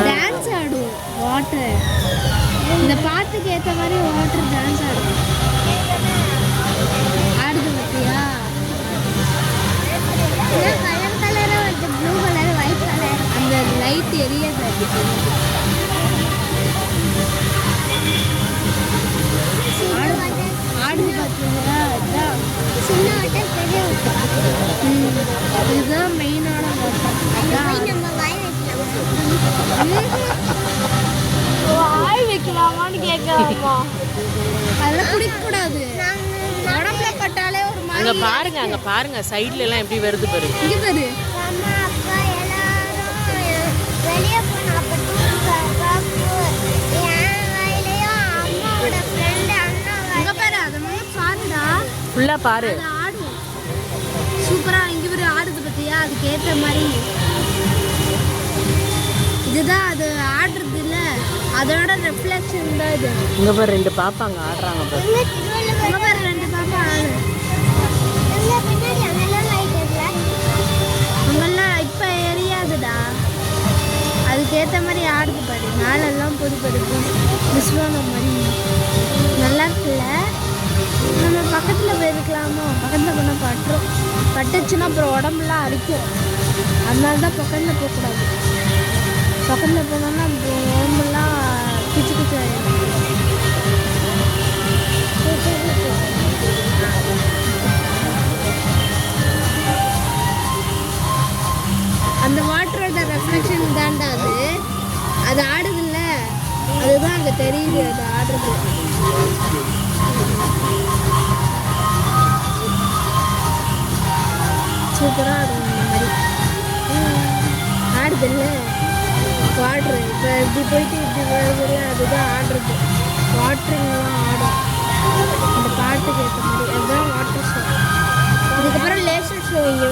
Dance ஆடும் water. இந்த பாட்டுக்கு ஏற்ற மாதிரி வாட்டர் டான்ஸ் ஆடும். ஆடுது பார்த்தியா? கலர் கலராக வருது, ப்ளூ கலர், ஒயிட் கலர். அந்த லைட் எரியாது. ஆடுது பார்த்தீங்களா? அதுதான் சின்ன வாட்டர், பெரிய வாட்டர். இதுதான் மெயினான வாட்டர். நம்ம வாய் வைக்கலாமான்னு கேட்கலாமா? அதெல்லாம் குடிக்கக்கூடாது. உடம்புல பட்டாலே ஒரு மாதிரி. அங்க பாருங்க சைடுல எல்லாம் எப்படி வருது பாரு. இங்க பாரு. ஃபுல்லா பாரு. ஆடும் சூப்பரா. இங்க பாரு ஆடுது பத்தியா? அதுக்கு ஏற்ற மாதிரி இதுதான் அது ஆடுறது இல்ல, அதோட ரிஃப்ளெக்ஷன் தான் இது. இங்க பாரு ரெண்டு பாப்பாங்க ஆடுறாங்க பாரு. இங்க பாரு ரெண்டு பாப்பா ஆடு. அங்கெல்லாம் இப்ப எரியாதுடா, அதுக்கு ஏற்ற மாதிரி ஆடுது பாரு. மேலெல்லாம் பொது படுக்கும் விஸ்வானம் மாதிரி. நல்லா இருக்குல்ல? நம்ம பக்கத்தில் போயிருக்கலாமோ? பக்கத்தில் போனால் பட்டுரும். பட்டுச்சுன்னா அப்புறம் உடம்புலாம் அடிக்கும். அதனால தான் பக்கத்தில் போகக்கூடாது. பக்கத்தில் போனோம்னா உடம்புலாம் கிச்சு கிச்சு ஆகிடும். அந்த வாட்டரோட ரெஃப்ளெக்ஷன் தாண்டா அது. அது ஆடுதுல்ல, அதுதான் அங்கே தெரியுது அது ஆடுறது. சூப்பராக ஆடும் இந்த மாதிரி. ஆடுதில்ல வாட்ரு. இப்போ இப்படி போயிட்டு இப்படி வருது, அதுதான் ஆடுறது. வாட்டருங்கெல்லாம் ஆடும் அந்த பாட்டுக்கு ஏற்ற மாதிரி. அதுதான் வாட்டர் ஷோ. இதுக்கப்புறம் லேசர் ஷோ இங்கே